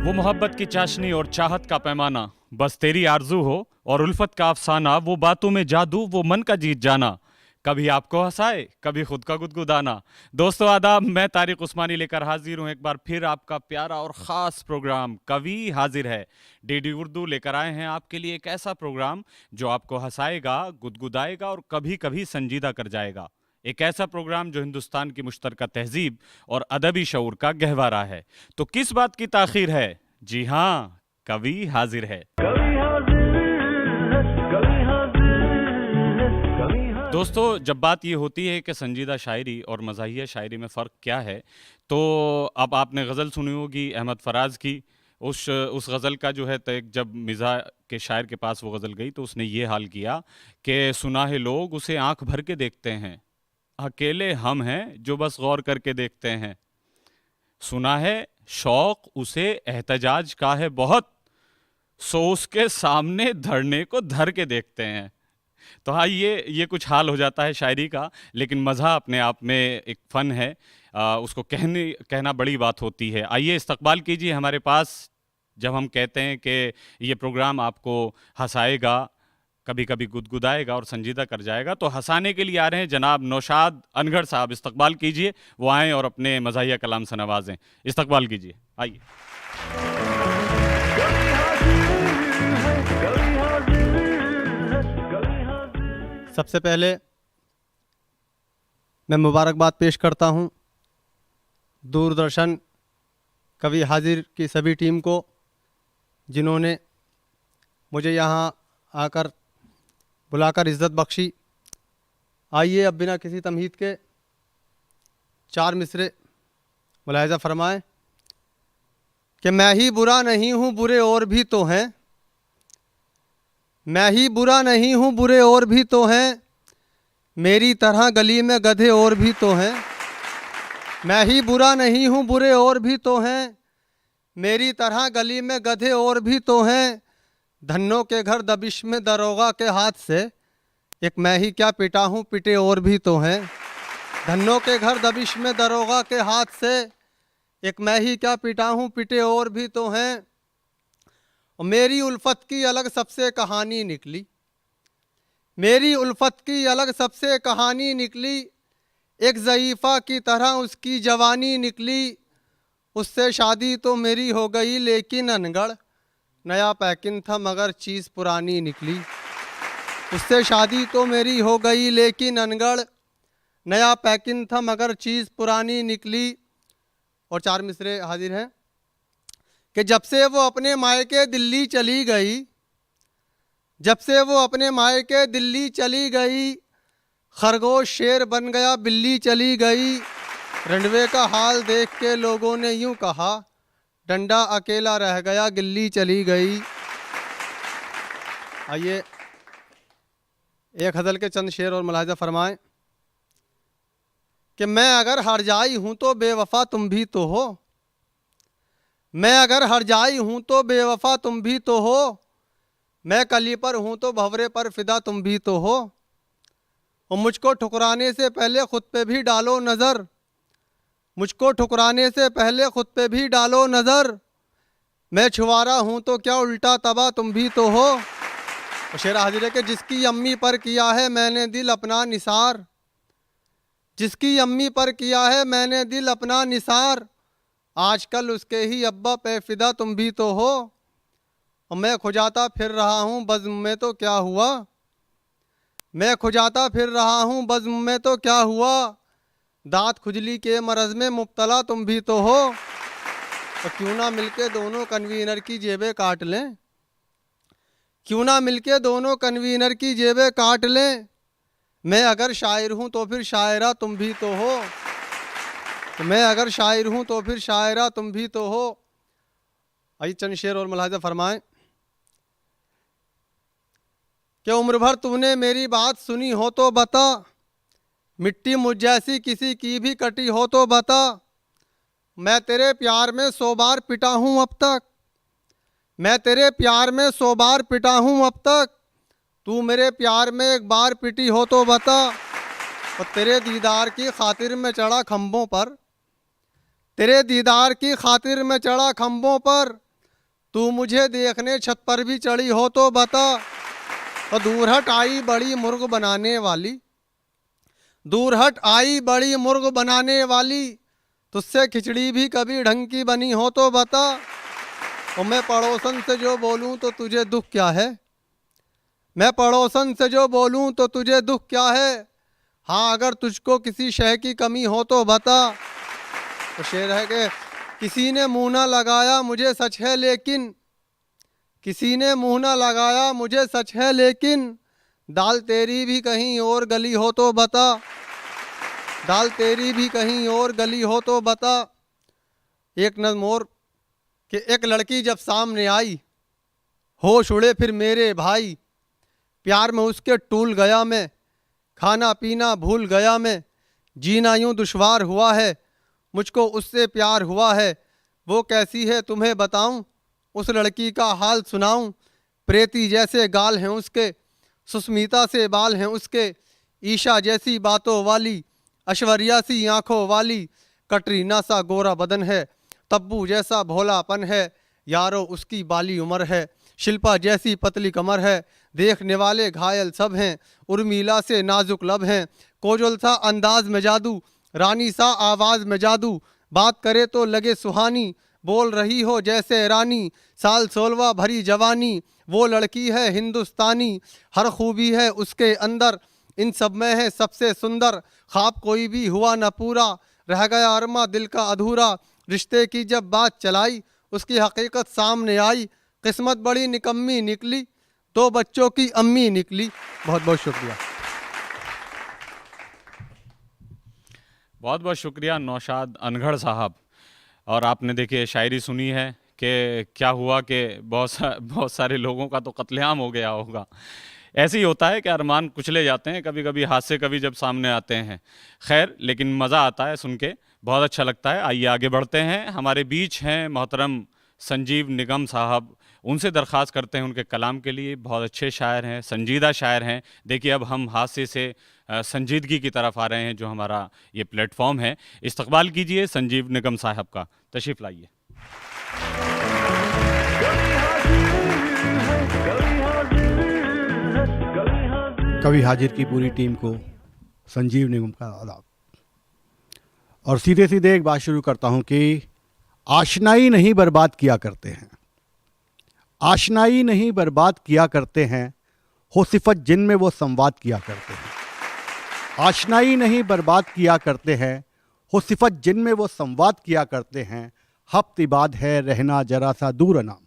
वो मोहब्बत की चाशनी और चाहत का पैमाना, बस तेरी आरजू हो और उल्फत का अफसाना, वो बातों में जादू, वो मन का जीत जाना, कभी आपको हंसाए कभी खुद का गुदगुदाना। दोस्तों आदाब, मैं तारिक उस्मानी लेकर हाजिर हूं एक बार फिर आपका प्यारा और ख़ास प्रोग्राम कवि हाजिर है। डीडी उर्दू लेकर आए हैं आपके लिए एक ऐसा प्रोग्राम जो आपको हंसाएगा, गुदगुदाएगा और कभी कभी संजीदा कर जाएगा। एक ऐसा प्रोग्राम जो हिंदुस्तान की मुश्तरका तहजीब और अदबी शऊर का गहवारा है। तो किस बात की ताखीर है? जी हाँ, कवि हाजिर है। दोस्तों, जब बात ये होती है कि संजीदा शायरी और मज़ाहिया शायरी में फ़र्क क्या है, तो अब आपने गज़ल सुनी होगी अहमद फराज की। उस गज़ल का जो है, तो एक जब मिज़ा के शायर के पास वो गज़ल गई तो उसने ये हाल किया कि सुना है लोग उसे आंख भर के देखते हैं, अकेले हम हैं जो बस गौर करके देखते हैं। सुना है शौक उसे एहतजाज का है बहुत, सो उसके सामने धरने को धर के देखते हैं। तो हाँ, ये कुछ हाल हो जाता है शायरी का, लेकिन मज़ा अपने आप में एक फ़न है। उसको कहना बड़ी बात होती है। आइए इस्तकबाल कीजिए हमारे पास, जब हम कहते हैं कि ये प्रोग्राम आपको हंसाएगा, कभी कभी गुदगुदाएगा और संजीदा कर जाएगा, तो हंसाने के लिए आ रहे हैं जनाब नौशाद अनगर साहब। इस्तकबाल कीजिए, वो आएँ और अपने मज़ाहिया कलाम से नवाजें। इस्तकबाल कीजिए, आइए। सबसे पहले मैं मुबारकबाद पेश करता हूं दूरदर्शन कवि हाजिर की सभी टीम को, जिन्होंने मुझे यहां आकर बुलाकर इज़्ज़त बख्शी। आइए अब बिना किसी तमहीद के चार मिसरे मुलाहिज़ा फरमाएं कि मैं ही बुरा नहीं हूँ बुरे और भी तो हैं, मैं ही बुरा नहीं हूँ बुरे और भी तो हैं, मेरी तरह गली में गधे और भी तो हैं। मैं ही बुरा नहीं हूँ बुरे और भी तो हैं, मेरी तरह गली में गधे और भी तो हैं। धन्नों के घर दबिश में दरोगा के हाथ से, एक मैं ही क्या पिटा हूँ पिटे और भी तो हैं। धन्नों के घर दबिश में दरोगा के हाथ से, एक मैं ही क्या पिटा हूँ पिटे और भी तो हैं। और मेरी उल्फत की अलग सबसे कहानी निकली, मेरी उल्फत की अलग सबसे कहानी निकली, एक ज़ईफ़ा की तरह उसकी जवानी निकली। उससे शादी तो मेरी हो गई लेकिन अनगढ़, नया पैकिंग था मगर चीज़ पुरानी निकली। उससे शादी तो मेरी हो गई लेकिन अनगढ़, नया पैकिंग था मगर चीज़ पुरानी निकली। और चार मिसरे हाजिर हैं कि जब से वो अपने मायके दिल्ली चली गई, जब से वो अपने मायके दिल्ली चली गई, खरगोश शेर बन गया बिल्ली चली गई। रंडवे का हाल देख के लोगों ने यूं कहा, डंडा अकेला रह गया गिल्ली चली गई। आइए एक गज़ल के चंद शेर और मुलाहिज़ा फरमाएं कि मैं अगर हर जाई हूँ तो बेवफा तुम भी तो हो, मैं अगर हर जाई हूँ तो बेवफा तुम भी तो हो, मैं कली पर हूँ तो भंवरे पर फिदा तुम भी तो हो। और मुझको ठुकराने से पहले खुद पे भी डालो नज़र, मुझको ठुकराने से पहले खुद पे भी डालो नज़र, मैं छुआरा हूँ तो क्या उल्टा तबाह तुम भी तो हो। और शेर हाजिर है कि जिसकी अम्मी पर किया है मैंने दिल अपना निसार, जिसकी अम्मी पर किया है मैंने दिल अपना निसार, आजकल उसके ही अब्बा पे फिदा तुम भी तो हो। और मैं खुजाता फिर रहा हूँ बज़्म में तो क्या हुआ, मैं खुजाता फिर रहा हूँ बज़्म में तो क्या हुआ, दांत खुजली के मरज़ में मुब्तला तुम भी तो हो। और क्यों ना मिलके दोनों कन्वीनर की जेबें काट लें, क्यों ना मिलके दोनों कन्वीनर की जेबें काट लें, मैं अगर शायर हूँ तो फिर शायरा तुम भी तो हो, तो मैं अगर शायर हूँ तो फिर शायरा तुम भी तो हो। आइए चंद शेर और मुलाहिज़ा फरमाएं कि उम्र भर तूने मेरी बात सुनी हो तो बता, मिट्टी मुझ जैसी किसी की भी कटी हो तो बता, मैं तेरे प्यार में 100 बार पिटा हूँ अब तक, मैं तेरे प्यार में 100 बार पिटा हूँ अब तक, तू मेरे प्यार में एक बार पिटी हो तो बता। और तेरे दीदार की खातिर में चढ़ा खम्भों पर, तेरे दीदार की खातिर में चढ़ा खम्भों पर, तू मुझे देखने छत पर भी चढ़ी हो तो बता। और दूर हट आई बड़ी मुर्ग बनाने वाली, दूर हट आई बड़ी मुर्ग बनाने वाली, तुझसे खिचड़ी भी कभी ढंग की बनी हो तो बता। और मैं पड़ोसन से जो बोलूं तो तुझे दुख क्या है, मैं पड़ोसन से जो बोलूं तो तुझे दुख क्या है। हाँ अगर तुझको किसी शय की कमी हो तो बता। तो शेर है कि किसी ने मुंह ना लगाया मुझे सच है लेकिन, किसी ने मुंह ना लगाया मुझे सच है लेकिन, दाल तेरी भी कहीं और गली हो तो बता, दाल तेरी भी कहीं और गली हो तो बता। एक नज़्म और कि एक लड़की जब सामने आई, होश उड़े फिर मेरे भाई, प्यार में उसके टूल गया मैं, खाना पीना भूल गया मैं, जीना यूं दुश्वार हुआ है, मुझको उससे प्यार हुआ है। वो कैसी है तुम्हें बताऊं, उस लड़की का हाल सुनाऊं। प्रेती जैसे गाल हैं उसके, सुस्मिता से बाल हैं उसके, ईशा जैसी बातों वाली, ऐश्वर्या सी आंखों वाली, कटरीना सा गोरा बदन है, तब्बू जैसा भोलापन है, यारो उसकी बाली उम्र है, शिल्पा जैसी पतली कमर है, देखने वाले घायल सब हैं, उर्मिला से नाजुक लब हैं, कोजल सा अंदाज में जादू, रानी सा आवाज़ में जादू, बात करे तो लगे सुहानी, बोल रही हो जैसे रानी, साल 16 भरी जवानी, वो लड़की है हिंदुस्तानी, हर खूबी है उसके अंदर, इन सब में है सबसे सुंदर, ख्वाब कोई भी हुआ न पूरा, रह गया अरमा दिल का अधूरा, रिश्ते की जब बात चलाई उसकी हकीकत सामने आई, किस्मत बड़ी निकम्मी निकली, 2 बच्चों की अम्मी निकली। बहुत बहुत शुक्रिया। बहुत बहुत शुक्रिया नौशाद अनगढ़ साहब। और आपने देखिए शायरी सुनी है कि क्या हुआ कि बहुत सारे लोगों का तो कत्लेआम हो गया होगा। ऐसे ही होता है कि अरमान कुचले जाते हैं, कभी कभी हादसे कभी जब सामने आते हैं। खैर लेकिन मज़ा आता है सुन के, बहुत अच्छा लगता है। आइए आगे बढ़ते हैं। हमारे बीच हैं मोहतरम संजीव निगम साहब, उनसे दरख्वास्त करते हैं उनके कलाम के लिए। बहुत अच्छे शायर हैं, संजीदा शायर हैं। देखिए अब हम हादसे से संजीदगी की तरफ आ रहे हैं, जो हमारा ये प्लेटफॉर्म है। इस्तकबाल कीजिए संजीव निगम साहब का, तशरीफ़ लाइए। कवि हाजिर की पूरी टीम को संजीव निगम का आदाब। और सीधे सीधे एक बात शुरू करता हूं कि आशनाई नहीं बर्बाद किया करते हैं, आशनाई नहीं बर्बाद किया करते हैं, हो सिफत जिनमें वो संवाद किया करते हैं। आशनाई नहीं बर्बाद किया करते हैं, हो सिफत जिनमें वो संवाद किया करते हैं। हफ्त इबाद है रहना जरा सा दूर अनाम,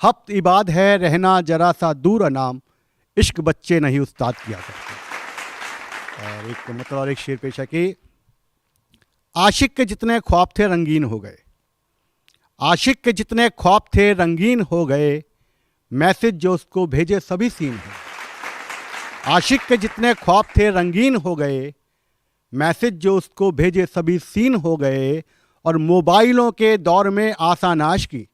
हफ्त इबाद है रहना जरा सा दूर अनाम, इश्क बच्चे नहीं उस्ताद किया करते। और एक मतलब और एक शेर पेश है कि आशिक के जितने ख्वाब थे रंगीन हो गए, आशिक के जितने ख्वाब थे रंगीन हो गए, मैसेज जो उसको भेजे सभी सीन हो। आशिक के जितने ख्वाब थे रंगीन हो गए, मैसेज जो उसको भेजे सभी सीन हो गए। और मोबाइलों के दौर में आसान आशिकी,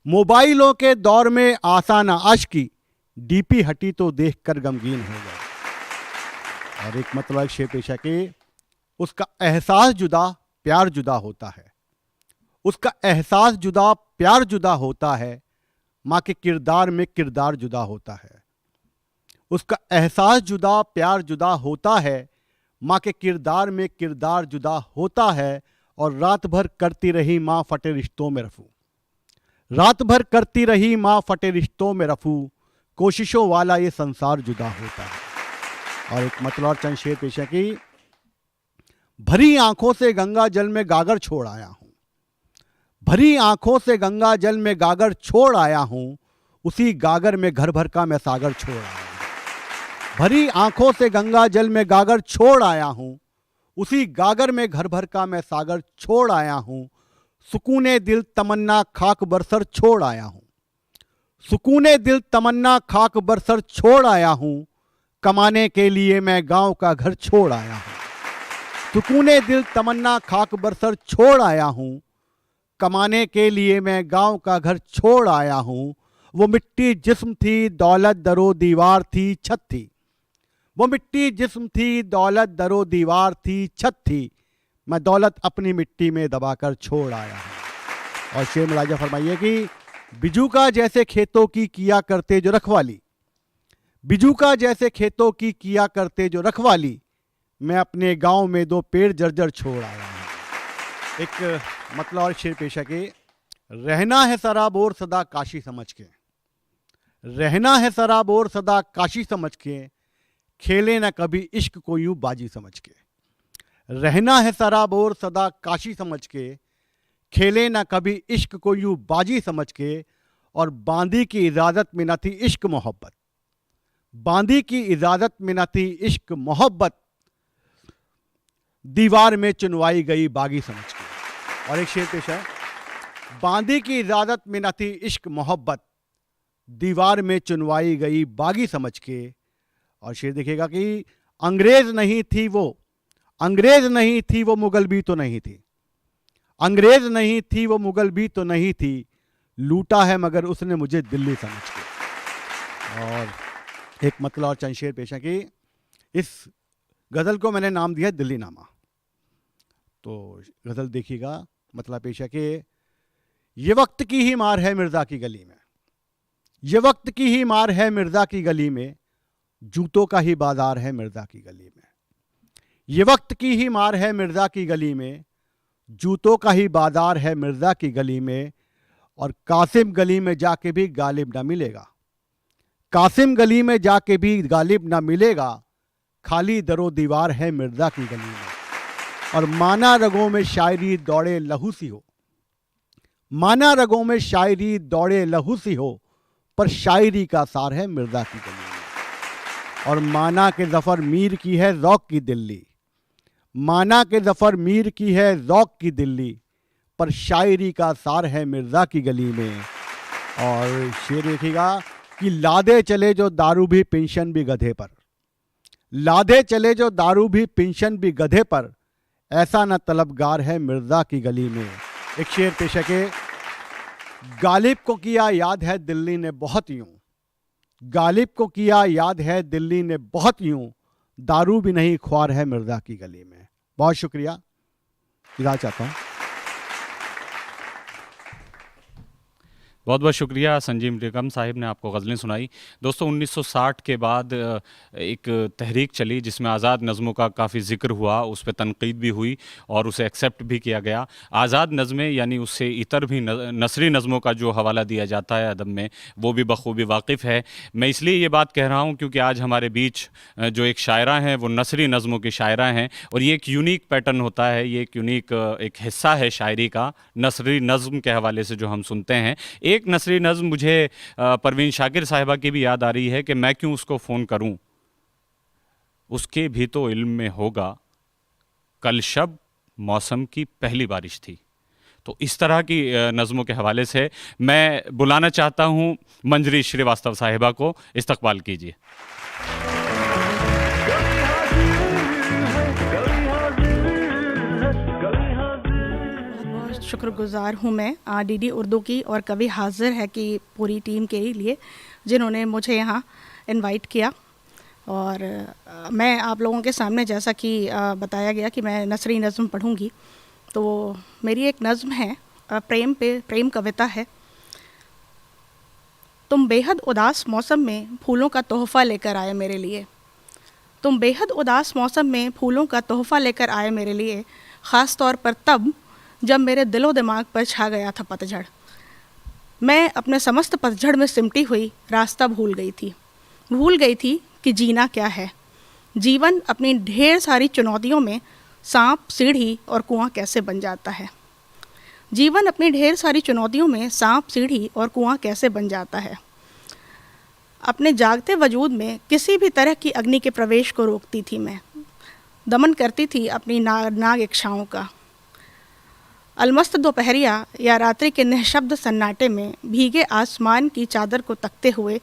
मोबाइलों के दौर में आसान आशिकी, डीपी हटी तो देखकर गमगीन हो गए। और एक मतलब एक शेर पेश है कि उसका एहसास जुदा प्यार जुदा होता है, उसका एहसास जुदा प्यार जुदा होता है, माँ के किरदार में किरदार जुदा होता है। उसका एहसास जुदा प्यार जुदा होता है, माँ के किरदार में किरदार जुदा होता है। और रात भर करती रही माँ फटे रिश्तों में रफू, रात भर करती रही माँ फटे रिश्तों में रफू, कोशिशों वाला ये संसार जुदा होता है। और एक मतलब और चंद शेर पेश है कि भरी आंखों से गंगा जल में गागर छोड़ आया हूँ, भरी आंखों से गंगा जल में गागर छोड़ आया हूँ, उसी गागर में घर भर का मैं सागर छोड़ आया हूँ। भरी आंखों से गंगा जल में गागर छोड़ आया हूँ, उसी गागर में घर भर का मैं सागर छोड़ आया हूँ। सुकूने दिल तमन्ना खाक बरसर छोड़ आया हूँ, सुकूने दिल तमन्ना खाक बरसर छोड़ आया हूँ, कमाने के लिए मैं गांव का घर छोड़ आया हूँ। सुकूने दिल तमन्ना खाक बरसर छोड़ आया हूँ, कमाने के लिए मैं गांव का घर छोड़ आया हूँ। वो मिट्टी जिस्म थी दौलत दरो दीवार थी छत थी, वो मिट्टी जिस्म थी दौलत दरो दीवार थी छत थी, मैं दौलत अपनी मिट्टी में दबाकर छोड़ आया हूँ। और शेर मुलाजा फरमाइए कि बिजू का जैसे खेतों की किया करते जो रखवाली, बिजू का जैसे खेतों की किया करते जो रखवाली, मैं अपने गांव में 2 पेड़ जर्जर छोड़ आया हूं। एक मतलब और शेर पेशा के, रहना है सराबोर सदा काशी समझ के, रहना है सराबोर सदा काशी समझ के, खेले ना कभी इश्क को यूं बाजी समझ के। रहना है सराबोर सदा काशी समझ के, खेले ना कभी इश्क को यूं बाजी समझ के। और बांदी की इजाज़त में न थी इश्क मोहब्बत, बांदी की इजाज़त में न थी इश्क मोहब्बत, दीवार में चुनवाई गई बागी समझ के। और एक शेर पेश है, बांदी की इजाज़त में न थी इश्क मोहब्बत, दीवार में चुनवाई गई बागी समझ के। और शेर देखिएगा कि अंग्रेज नहीं थी वो, अंग्रेज नहीं थी वो मुगल भी तो नहीं थी, अंग्रेज नहीं थी वो मुगल भी तो नहीं थी, लूटा है मगर उसने मुझे दिल्ली समझ के। और एक मतलब और चंद शेर पेश है कि इस गज़ल को मैंने नाम दिया दिल्ली नामा। तो गज़ल देखिएगा, मतलब पेश है कि ये वक्त की ही मार है मिर्ज़ा की गली में, ये वक्त की ही मार है मिर्ज़ा की गली में, जूतों का ही बाजार है मिर्ज़ा की गली में। ये वक्त की ही मार है मिर्ज़ा की गली में, जूतों का ही बाजार है मिर्ज़ा की गली में। और कासिम गली में जाके भी गालिब ना मिलेगा, कासिम गली में जाके भी गालिब ना मिलेगा, खाली दरो दीवार है मिर्ज़ा की गली में। और माना रगों में शायरी दौड़े लहू सी हो, माना रगों में शायरी दौड़े लहू सी हो, पर शायरी का सार है मिर्ज़ा की गली में। और माना के ज़फ़र मीर की है ज़ौक़ की दिल्ली, माना के ज़फ़र मीर की है ज़ौक़ की दिल्ली, पर शायरी का सार है मिर्ज़ा की गली में। और शेर देखिएगा कि लादे चले जो दारू भी पेंशन भी गधे पर, लादे चले जो दारू भी पेंशन भी गधे पर, ऐसा न तलबगार है मिर्ज़ा की गली में। एक शेर पेश है कि गालिब को किया याद है दिल्ली ने बहुत यूं, गालिब को किया याद है दिल्ली ने बहुत यूं, दारू भी नहीं ख्वार है मिर्ज़ा की गली में। बहुत शुक्रिया, इजाज़त चाहता हूँ। बहुत बहुत शुक्रिया संजीव निगम साहिब ने आपको गज़लें सुनाई। दोस्तों 1960 के बाद एक तहरीक चली जिसमें आज़ाद नज़मों का काफ़ी ज़िक्र हुआ, उस पर तनकीद भी हुई और उसे एक्सेप्ट भी किया गया। आज़ाद नज़में यानी उससे इतर भी नसरी नज़मों का जो हवाला दिया जाता है अदब में, वो भी बखूबी वाकिफ़ है। मैं इसलिए ये बात कह रहा हूँ क्योंकि आज हमारे बीच जो एक शायरा हैं वो नसरी नज़मों की शायरा हैं और ये एक यूनिक पैटर्न होता है, ये एक यूनिक एक हिस्सा है शायरी का, नसरी नज़म के हवाले से जो हम सुनते हैं। एक नसरी नज़्म मुझे परवीन शाकिर साहिबा की भी याद आ रही है कि मैं क्यों उसको फ़ोन करूं, उसके भी तो इल्म में होगा, कल शब मौसम की पहली बारिश थी। तो इस तरह की नज़मों के हवाले से मैं बुलाना चाहता हूं मंजरी श्रीवास्तव साहिबा को, इस्तकबाल कीजिए। शुक्रगुज़ार हूँ मैं डीडी उर्दू की और कवि हाजिर है की पूरी टीम के लिए जिन्होंने मुझे यहाँ इनवाइट किया। और मैं आप लोगों के सामने जैसा कि बताया गया कि मैं नसरी नज़्म पढ़ूँगी, तो मेरी एक नज़्म है प्रेम पे, प्रेम कविता है। तुम बेहद उदास मौसम में फूलों का तोहफ़ा लेकर आए मेरे लिए, तुम बेहद उदास मौसम में फूलों का तोहफ़ा लेकर आए मेरे लिए, ख़ास तौर पर तब जब मेरे दिलो दिमाग पर छा गया था पतझड़। मैं अपने समस्त पतझड़ में सिमटी हुई रास्ता भूल गई थी कि जीना क्या है। जीवन अपनी ढेर सारी चुनौतियों में सांप, सीढ़ी और कुआं कैसे बन जाता है। जीवन अपनी ढेर सारी चुनौतियों में सांप, सीढ़ी और कुआं कैसे बन जाता है। अपने जागते वजूद में किसी भी तरह की अग्नि के प्रवेश को रोकती थी मैं, दमन करती थी अपनी नाग इच्छाओं का। अलमस्त दोपहरिया या रात्रि के निःशब्द सन्नाटे में भीगे आसमान की चादर को तकते हुए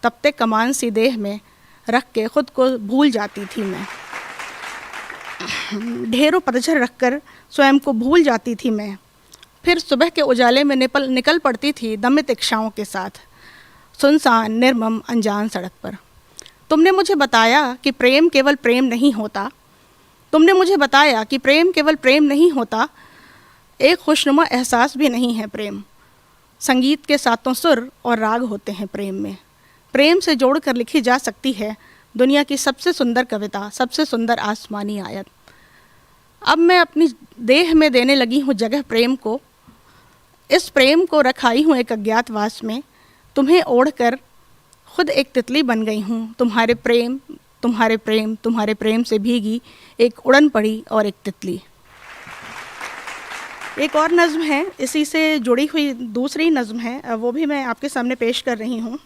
तपते कमान सी देह में रख के खुद को भूल जाती थी मैं। ढेरों पतझड़ रखकर स्वयं को भूल जाती थी मैं। फिर सुबह के उजाले में निकल पड़ती थी दमित इच्छाओं के साथ, सुनसान, निर्मम, अनजान सड़क पर। तुमने मुझे बताया कि प्रेम केवल प्रेम नहीं होता, तुमने मुझे बताया कि प्रेम केवल प्रेम नहीं होता, एक खुशनुमा एहसास भी नहीं है प्रेम। संगीत के सातों सुर और राग होते हैं प्रेम में। प्रेम से जोड़कर लिखी जा सकती है दुनिया की सबसे सुंदर कविता, सबसे सुंदर आसमानी आयत। अब मैं अपनी देह में देने लगी हूँ जगह प्रेम को। इस प्रेम को रखाई हूँ एक अज्ञातवास में। तुम्हें ओढ़कर खुद एक तितली बन गई हूँ। तुम्हारे प्रेम, तुम्हारे प्रेम, तुम्हारे प्रेम से भीगी एक उड़न पड़ी और एक तितली। एक और नज़्म है, इसी से जुड़ी हुई दूसरी नज़्म है, वो भी मैं आपके सामने पेश कर रही हूँ।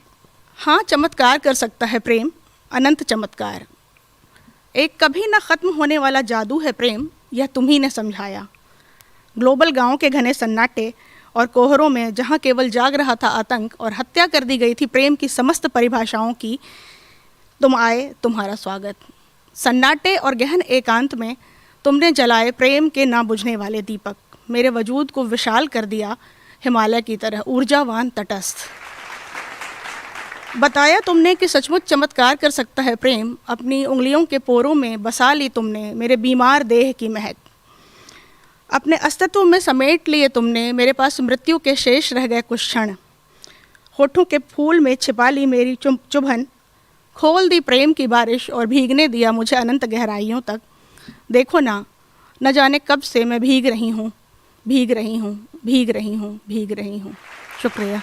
हाँ, चमत्कार कर सकता है प्रेम, अनंत चमत्कार। एक कभी ना ख़त्म होने वाला जादू है प्रेम, यह तुम ही ने समझाया। ग्लोबल गांव के घने सन्नाटे और कोहरों में जहां केवल जाग रहा था आतंक और हत्या कर दी गई थी प्रेम की समस्त परिभाषाओं की, तुम आए, तुम्हारा स्वागत। सन्नाटे और गहन एकांत में तुमने जलाए प्रेम के ना बुझने वाले दीपक। मेरे वजूद को विशाल कर दिया हिमालय की तरह ऊर्जावान तटस्थ। बताया तुमने कि सचमुच चमत्कार कर सकता है प्रेम। अपनी उंगलियों के पोरों में बसा ली तुमने मेरे बीमार देह की महक। अपने अस्तित्व में समेट लिए तुमने, मेरे पास मृत्यु के शेष रह गए कुछ क्षण। होठों के फूल में छिपा ली मेरी चुभन, खोल दी प्रेम की बारिश और भीगने दिया मुझे अनंत गहराइयों तक। देखो ना, न जाने कब से मैं भीग रही हूँ, भीग रही हूँ, भीग रही हूँ, भीग रही हूँ। शुक्रिया।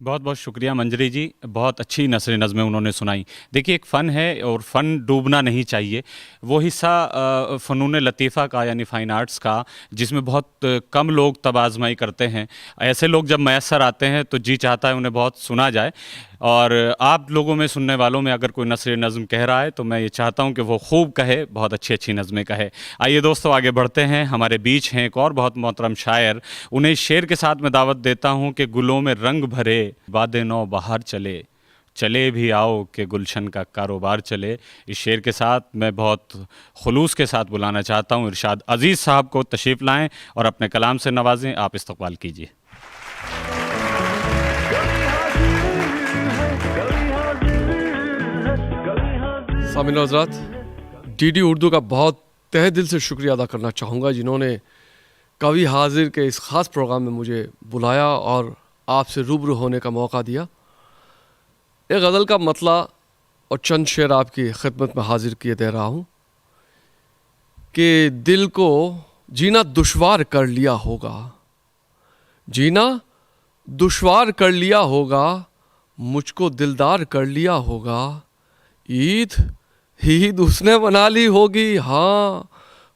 बहुत बहुत शुक्रिया मंजरी जी, बहुत अच्छी नसर नज़में उन्होंने सुनाई। देखिए, एक फ़न है और फ़न डूबना नहीं चाहिए। वो हिस्सा फ़नून लतीफ़ा का यानी फ़ाइन आर्ट्स का जिसमें बहुत कम लोग तबाज़माई करते हैं, ऐसे लोग जब मैसर आते हैं तो जी चाहता है उन्हें बहुत सुना जाए। और आप लोगों में, सुनने वालों में अगर कोई नसर नज़म कह रहा है तो मैं ये चाहता हूँ कि वो खूब कहे, बहुत अच्छी अच्छी नज़में कहे। आइए दोस्तों, आगे बढ़ते हैं। हमारे बीच हैं एक और बहुत मोहतरम शायर। उन्हें इस शेर के साथ मैं दावत देता हूँ कि गुलों में रंग भरे वादे नौ बाहर चले, चले भी आओ कि गुलशन का कारोबार चले। इस शेर के साथ मैं बहुत खुलूस के साथ बुलाना चाहता हूँ इरशाद अज़ीज़ साहब को। तशरीफ़ लाएँ और अपने कलाम से नवाजें। आप इस्तक़बाल कीजिए। सामिन हज़रात, डीडी उर्दू का बहुत तहे दिल से शुक्रिया अदा करना चाहूँगा जिन्होंने कवि हाजिर के इस ख़ास प्रोग्राम में मुझे बुलाया और आपसे रूबरू होने का मौका दिया। एक गज़ल का मतला और चंद शेर आपकी खिदमत में हाजिर किए दे रहा हूँ कि दिल को जीना दुश्वार कर लिया होगा, जीना दुश्वार कर लिया होगा, मुझको दिलदार कर लिया होगा। ईद उसने बना ली होगी, हाँ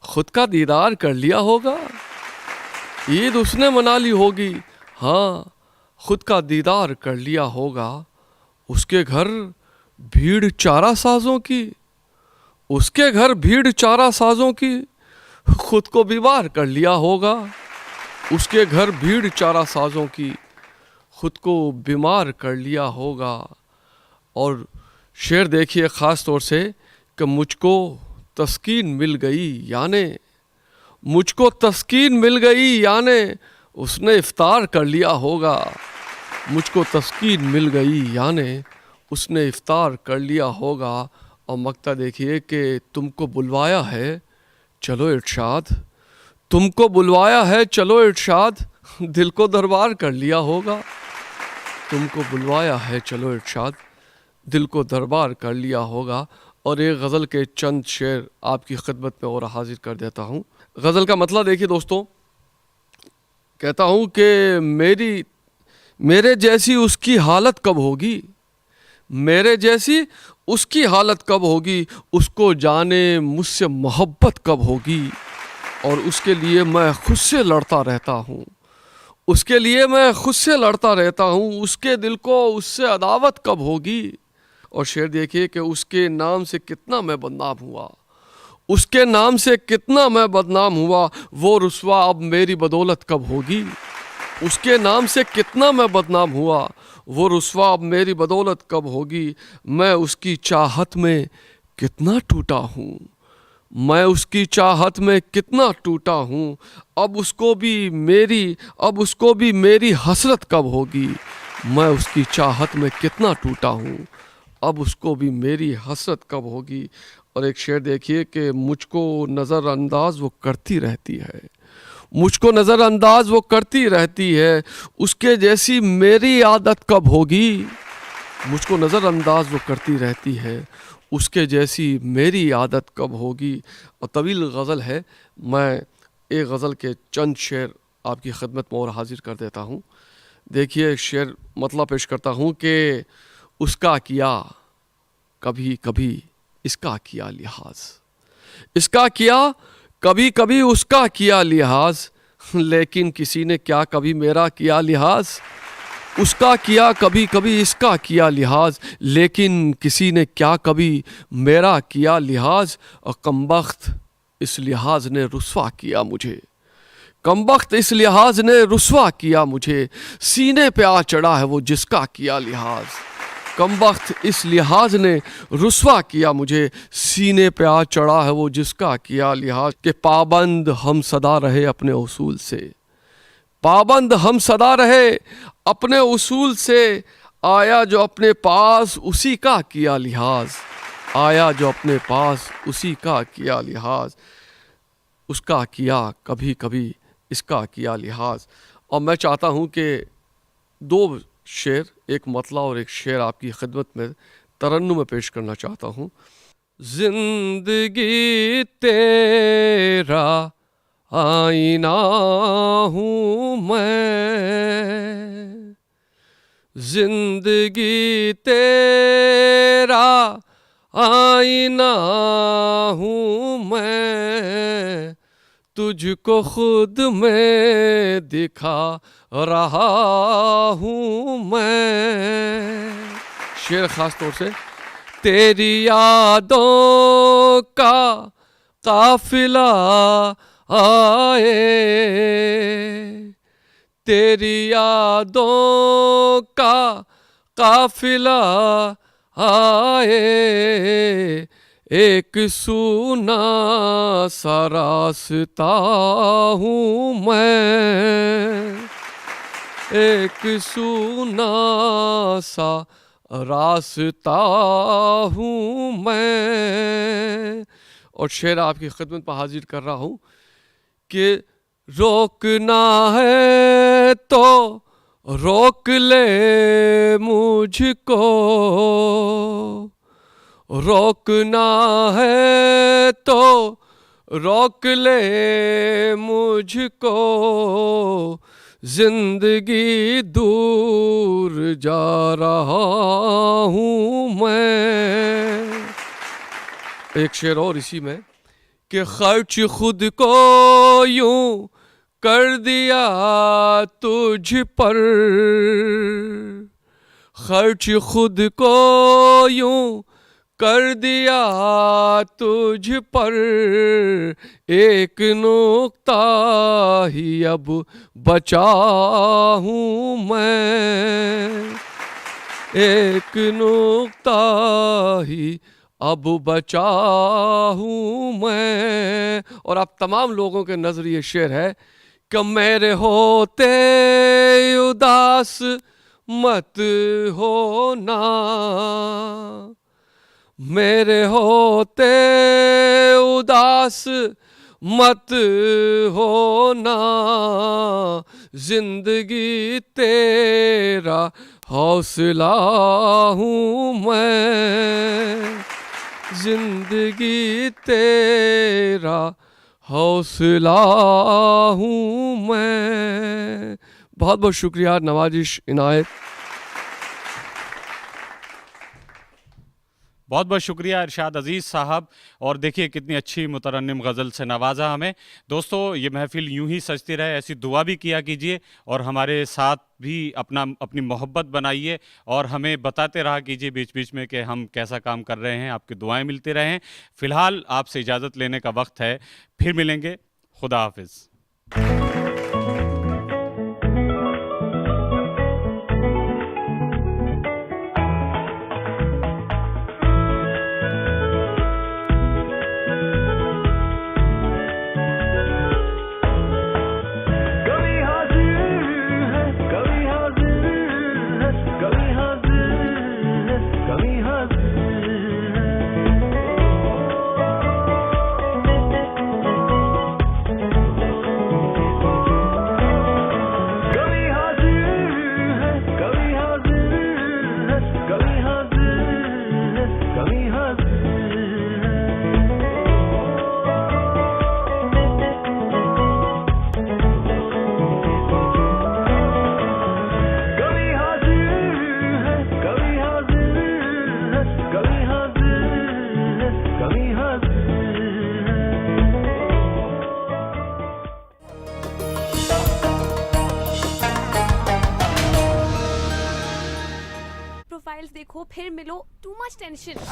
खुद का दीदार कर लिया होगा। ईद उसने मना ली होगी, हाँ खुद का दीदार कर लिया होगा। उसके घर भीड़ चारा साजों की, उसके घर भीड़ चारा साजों की, खुद को बीमार कर लिया होगा। उसके घर भीड़ चारा साजों की, खुद को बीमार कर लिया होगा। और शेर देखिए ख़ास तौर से कि मुझको तस्कीन मिल गई, यानी मुझको तस्कीन मिल गई, यानी उसने इफ्तार कर लिया होगा। मुझको तस्कीन मिल गई, यानी उसने इफ्तार कर लिया होगा। और मक्ता देखिए कि तुमको बुलवाया है चलो इरशाद, तुमको बुलवाया है चलो इरशाद, दिल को दरबार कर लिया होगा। तुमको बुलवाया है चलो इरशाद, दिल को दरबार कर लिया होगा। और एक गज़ल के चंद शेर आपकी खिदमत में और हाजिर कर देता हूँ। गज़ल का मतलब देखिए दोस्तों, कहता हूँ कि मेरे जैसी उसकी हालत कब होगी, मेरे जैसी उसकी हालत कब होगी, उसको जाने मुझसे मोहब्बत कब होगी। और उसके लिए मैं खुद से लड़ता रहता हूँ, उसके लिए मैं खुद से लड़ता रहता हूँ, उसके दिल को उससे अदावत कब होगी। और शेर देखिए कि उसके नाम से कितना मैं बदनाम हुआ, उसके नाम से कितना मैं बदनाम हुआ, वो रुसवा अब मेरी बदौलत कब होगी। उसके नाम से कितना मैं बदनाम हुआ, वो रुसवा अब मेरी बदौलत कब होगी। मैं उसकी चाहत में कितना टूटा हूँ, मैं उसकी चाहत में कितना टूटा हूँ, अब उसको भी मेरी हसरत कब होगी। मैं उसकी चाहत में कितना टूटा हूँ, अब उसको भी मेरी हसरत कब होगी। और एक शेर देखिए कि मुझको नज़रअंदाज वो करती रहती है, मुझको नज़रअंदाज वो करती रहती है, उसके जैसी मेरी आदत कब होगी। मुझको नज़रअंदाज वो करती रहती है, उसके जैसी मेरी आदत कब होगी। और तवील गज़ल है, मैं एक गज़ल के चंद शेर आपकी खिदमत में और हाजिर कर देता हूँ। देखिए शेर मतलब पेश करता हूँ कि उसका किया कभी कभी इसका किया लिहाज, इसका किया कभी कभी उसका किया लिहाज, लेकिन किसी ने क्या कभी मेरा किया लिहाज। उसका किया कभी कभी इसका किया लिहाज, लेकिन किसी ने क्या कभी मेरा किया लिहाज। और कमबख्त इस लिहाज ने रुस्वा किया मुझे, कमबख्त इस लिहाज ने रुस्वा किया मुझे, सीने पे आ चढ़ा है वो जिसका किया लिहाज। कमबख्त इस लिहाज ने रुस्वा किया मुझे, सीने पे आ चढ़ा है वो जिसका किया लिहाज। के पाबंद हम सदा रहे अपने उसूल से, पाबंद हम सदा रहे अपने उसूल से, आया जो अपने पास उसी का किया लिहाज, आया जो अपने पास उसी का किया लिहाज। उसका किया कभी कभी इसका किया लिहाज। और मैं चाहता हूँ कि दो शेर, एक मतला और एक शेर आपकी खिदमत में तरन्नुम में पेश करना चाहता हूँ। जिंदगी तेरा आईना हूँ मैं, जिंदगी तेरा आईना हूँ मैं, तुझको खुद में दिखा रहा हूँ मैं। शेर खास तौर से, तेरी यादों का काफिला आए, तेरी यादों का काफिला आए, एक सूना सा रास्ता हूँ मैं, एक सूना सा रास्ता हूँ मैं। और शेर आपकी खिदमत पर हाजिर कर रहा हूँ कि रोकना है तो रोक ले मुझको, रोकना है तो रोक ले मुझको, जिंदगी दूर जा रहा हूँ मैं। एक शेर और इसी में कि खर्च खुद को यूं कर दिया तुझ पर, खर्च खुद को यूं कर दिया तुझ पर, एक नुक्ता ही अब बचा हूँ मैं, एक नुक्ता ही अब बचा हूँ मैं। और आप तमाम लोगों के नज़र ये शेर है कि मेरे होते उदास मत होना, मेरे होते उदास मत होना, जिंदगी तेरा हौसला हूँ मैं, जिंदगी तेरा हौसला हूँ मैं। बहुत बहुत शुक्रिया, नवाजिश, इनायत। बहुत बहुत शुक्रिया इरशाद अजीज़ साहब। और देखिए कितनी अच्छी मुतरन्निम गज़ल से नवाजा हमें। दोस्तों ये महफ़िल यूं ही सजती रहे, ऐसी दुआ भी किया कीजिए और हमारे साथ भी अपनी मोहब्बत बनाइए और हमें बताते रहा कीजिए बीच बीच में कि हम कैसा काम कर रहे हैं, आपकी दुआएं मिलती रहें। फ़िलहाल आपसे इजाज़त लेने का वक्त है, फिर मिलेंगे। खुदा हाफिज़। फाइल्स देखो फिर मिलो, टू मच टेंशन।